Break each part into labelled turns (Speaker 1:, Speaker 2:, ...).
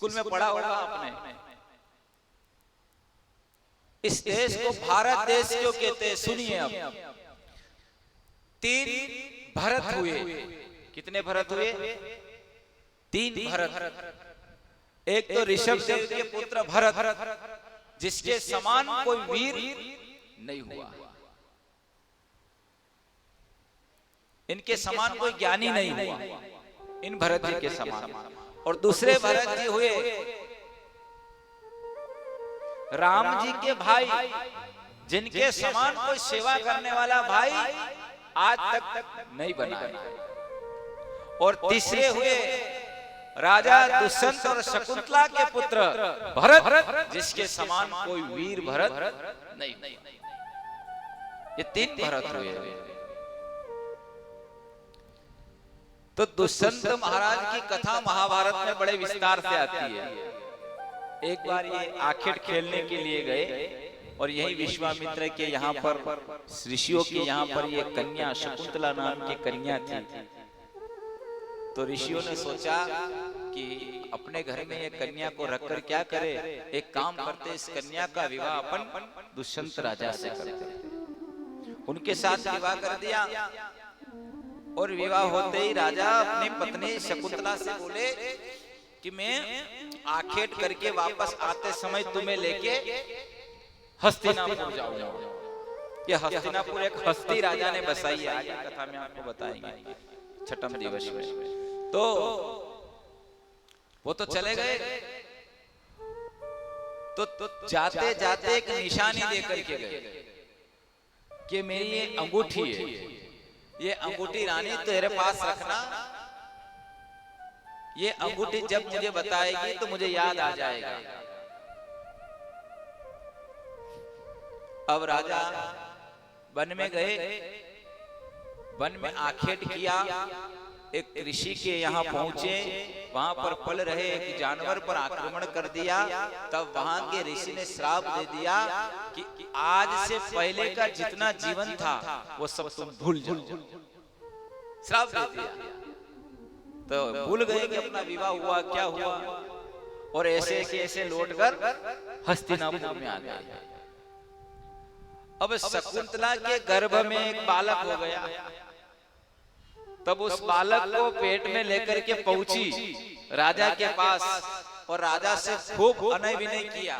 Speaker 1: School में पढ़ा होगा आपने। इस देश को भारत देश क्यों कहते हैं? सुनिए अब। 3 भरत हुए। कितने भरत हुए? 3 भरत। एक तो ऋषभ देव के पुत्र भरत, जिसके समान कोई वीर नहीं हुआ, इनके समान कोई ज्ञानी नहीं हुआ, इन भरत जी के समान। और दूसरे भरत जी हुए राम जी के भाई, जिनके समान कोई सेवा करने वाला भाई आज तक नहीं बना है। और तीसरे हुए राजा दुष्यंत और शकुंतला के पुत्र भरत, जिसके समान कोई वीर भरत नहीं। ये 3 भरत हुए। तो दुष्यंत महाराज की कथा महाभारत में बड़े विस्तार से आती है। एक बार ये आखेट खेलने के लिए गए और यही विश्वामित्र के यहाँ पर ऋषियों के यहाँ पर ये कन्या शकुंतला नाम की कन्या थी। तो ऋषियों ने सोचा कि अपने घर में ये कन्या को रखकर क्या करे, एक काम करते, इस कन्या का विवाह अपन दुष्यंत राजा से करते। उनके साथ विवाह कर दिया और विवाह होते ही राजा अपनी पत्नी शकुंतला से बोले कि मैं आखेट करके वापस आते समय तुम्हें लेके हस्तिनापुर जाऊंगा। ये हस्तिनापुर एक हस्ती राजा ने बसाई है, आगे कथा में आपको बताएंगे 6ठम दिवस में। तो वो तो चले गए। तो जाते जाते एक निशानी देकर के गए कि मेरी ये अंगूठी है, ये अंगूठी रानी तेरे पास रखना, ये अंगूठी जब मुझे बताएगी तो मुझे याद आ जाएगा। अब राजा वन में गए, वन में आखेट किया, एक ऋषि के यहाँ पहुंचे, वहां पर पल रहे एक जानवर पर आक्रमण कर दिया। तब वहां के ऋषि ने श्राप दे दिया कि आज से पहले का जितना जीवन था वो सब तुम भूल जाओ। श्राप दे दिया। तो भूल गए कि अपना विवाह हुआ क्या हुआ, और ऐसे ऐसे लौटकर हस्तिनापुर में आ गए। अब शकुंतला के गर्भ में एक बालक हो गया। तब उस बालक को पेट में लेकर के पहुंची राजा के पास और राजा से खूब अनय विनय किया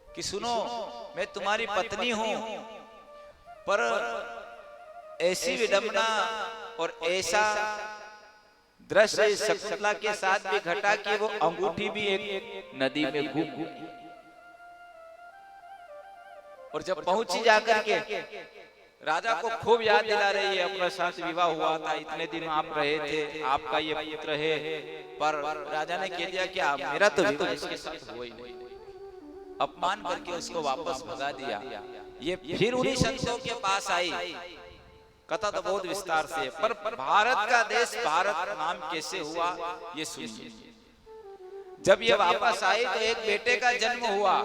Speaker 1: कि सुनो, मैं तुम्हारी पत्नी हूं, पर ऐसी विडंबना और ऐसा दृश्य शकुंतला के साथ भी घटा कि वो अंगूठी भी एक नदी में डूब गई। और जब पहुंची जाकर के राजा को खूब याद दिला रही है, अपने साथ विवाह हुआ था, इतने दिन आप रहे थे, आपका ये पुत्र है। पर राजा ने कह दिया कि मेरा तो विवाह इसके साथ हुआ ही नहीं। अपमान करके उसको वापस भगा दिया। ये फिर उन्हीं संतों के पास आई। कथा तो बहुत विस्तार से है, पर भारत का देश भारत नाम कैसे हुआ ये सुनिए। जब ये वापस आई तो एक बेटे का जन्म हुआ,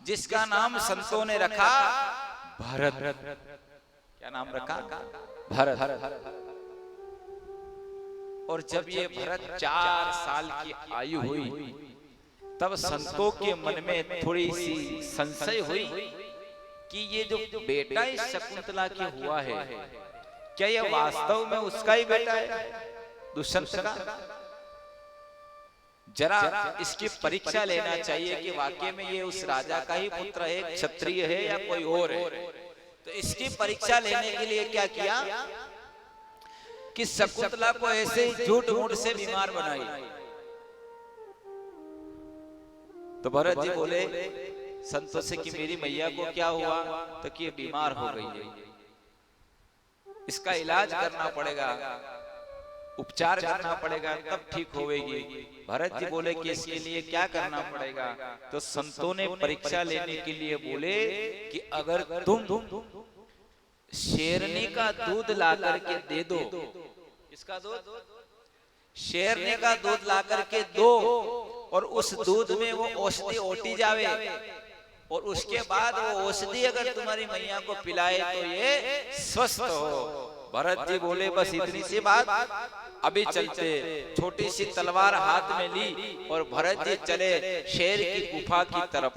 Speaker 1: जिसका नाम संतों ने रखा भरत। क्या नाम रखा? भरत। और जब ये भरत 4 साल की आयु हुई, तब संतों के मन में थोड़ी सी संशय हुई कि ये जो बेटा इस शकुंतला के हुआ है, क्या ये वास्तव में उसका ही बेटा है, दुष्यंत का? जरा इसकी परीक्षा लेना चाहिए कि वाकई में ये उस राजा का ही पुत्र है, क्षत्रिय है या कोई और है। तो इसकी परीक्षा लेने के लिए क्या किया कि शकुंतला को ऐसे ही झूठ मूठ से बीमार बनाई। तो भरत जी बोले संतों से कि मेरी मैया को क्या हुआ? तो कि ये बीमार हो गई है, इसका इलाज करना पड़ेगा, उपचार करना पड़ेगा, तब ठीक होगी। भरत जी बोले कि इसके लिए क्या करना पड़ेगा? तो संतों ने परीक्षा लेने के लिए बोले कि अगर तुम शेरनी का दूध ला करके दे दो, इसका दूध, शेरनी का दूध ला करके दो, और उस दूध में वो औषधि ओटी जावे, और उसके बाद वो औषधि अगर तुम्हारी मैया को पिलाए तो ये स्वस्थ हो, भरत जी बोले बस इतनी सी बात, अभी चलते। छोटी सी तलवार हाथ में ली और भरत जी चले शेर की गुफा की तरफ।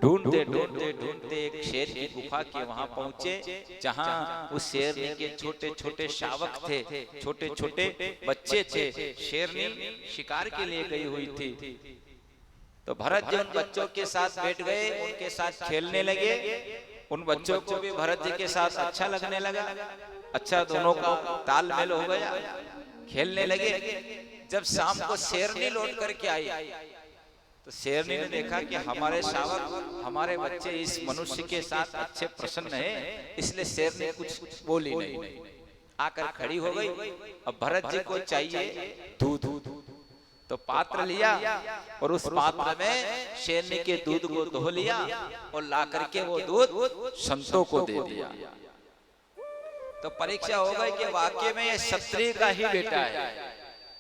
Speaker 1: ढूंढते ढूंढते ढूंढते एक शेर की गुफा के वहां पहुंचे, जहां उस शेरनी के छोटे छोटे शावक थे, छोटे छोटे बच्चे थे। शेरनी शिकार के लिए गई हुई थी। तो भरत जी उन बच्चों के साथ बैठ गए, उनके साथ खेलने लगे। उन बच्चों को भी भरत जी के साथ अच्छा लगने लगा। अच्छा, दोनों का तालमेल हो गया, खेलने लगे। जब शाम को शेरनी लौट करके आई तो शेरनी ने देखा कि हमारे शावक, हमारे बच्चे इस मनुष्य के साथ अच्छे प्रसन्न हैं, इसलिए शेरनी कुछ बोली नहीं, आकर खड़ी हो गई। अब भरत जी को चाहिए दूध, तो पात्र लिया और उस पात्र में शेरनी के दूध को धो लिया और ला करके वो दूध संतों को दे दिया। तो परीक्षा हो गई कि वाकई में ये क्षत्रिय का ही बेटा है,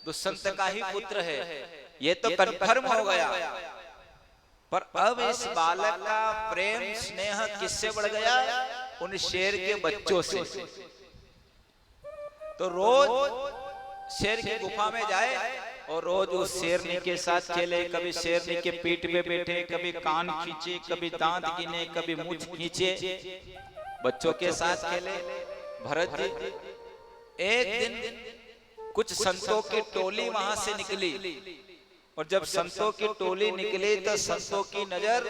Speaker 1: दुष्यंत का ही पुत्र है, ये तो कन्फर्म हो गया। पर अब इस बालक का प्रेम स्नेह किससे बढ़ गया? उन शेर के बच्चों से। तो रोज शेर की गुफा में जाए और रोज उस शेरनी के साथ खेले। कभी शेरनी के पीठ पे बैठे, कभी कान खींचे, कभी दांत गिने, कभी मुंह खींचे, बच्चों के साथ खेले। भरत जी एक दिन कुछ संतों की टोली वहां से निकली और जब संतों की टोली निकली तो संतों की नजर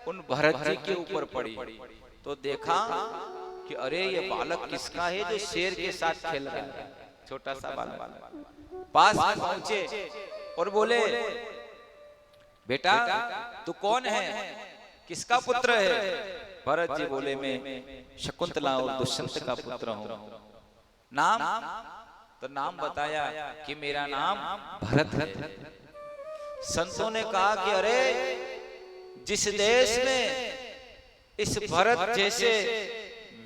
Speaker 1: उन भरत जी के ऊपर पड़ी। तो देखा कि अरे ये बालक किसका है जो शेर के साथ खेल रहा है, छोटा सा बालक। पास में पहुंचे और बोले, बेटा तू कौन है, किसका पुत्र है? भरत जी बोले, मैं शकुंतला और दुष्यंत का पुत्र हूं। नाम? तो नाम बताया कि मेरा नाम भरत है। संतों ने कहा कि अरे जिस देश में इस भरत जैसे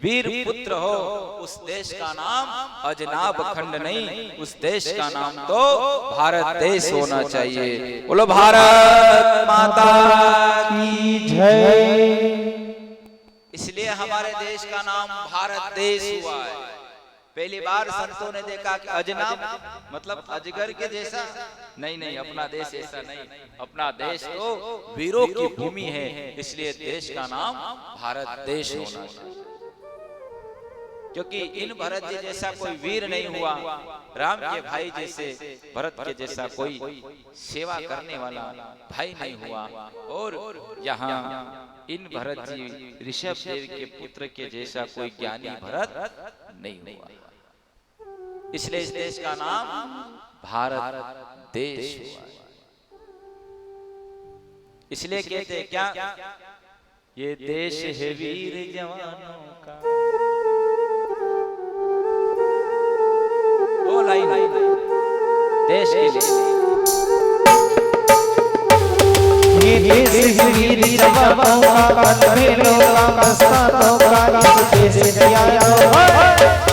Speaker 1: वीर पुत्र हो उस देश का नाम अजनाब खंड नहीं, उस देश का नाम तो भारत देश होना चाहिए। बोलो भारत माता की जय। इसलिए हमारे देश का नाम भारत देश हुआ है। पहली बार संतों ने देखा कि अजनाब मतलब अजगर के जैसा नहीं, अपना देश ऐसा नहीं, अपना देश तो वीरों की भूमि है, इसलिए देश का नाम भारत देश होना चाहिए। क्योंकि इन भरत जी जैसा कोई वीर नहीं हुआ, राम के भाई जैसे भरत के जैसा कोई सेवा करने वाला भाई नहीं हुआ, और यहाँ इन भरत जी ऋषभ देव के पुत्र के जैसा कोई ज्ञानी भरत नहीं हुआ। इसलिए इस देश का नाम भारत देश हुआ। इसलिए कहते हैं क्या, ये देश है वीर जवानों का। वो लाइन देश के लिए, ये देश है वीर जवानों का, कलबेलों का, मस्तानों का, इस देश यारों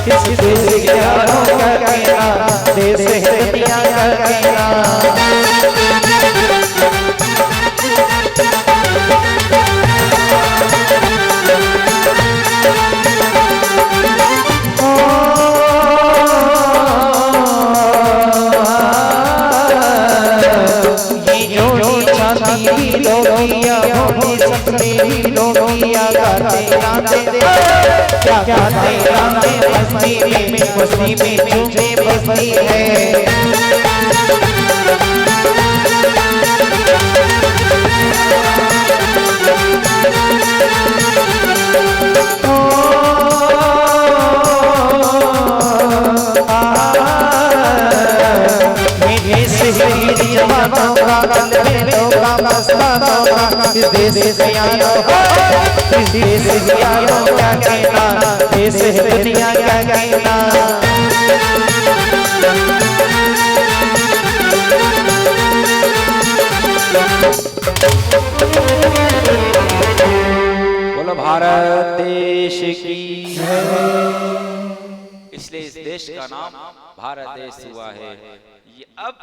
Speaker 1: इस देश यारों का कहना, देश है दुनिया का कहना। लोगिया होनी सपने लोगिया गाते गाते बस्ती में झूमे बस्ती है। इस देश से आयो, इस देश से आयो क्या कहना, देश है दुनिया क्या कहना। बोलो भारत देश की जय। इसलिए इस देश का नाम भारत देश हुआ है। ये अब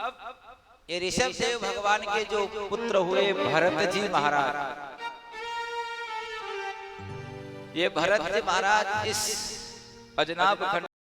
Speaker 1: ये ऋषभ देव भगवान के जो पुत्र हुए भरत जी महाराज, ये भरत जी महाराज इस अजनाब खंड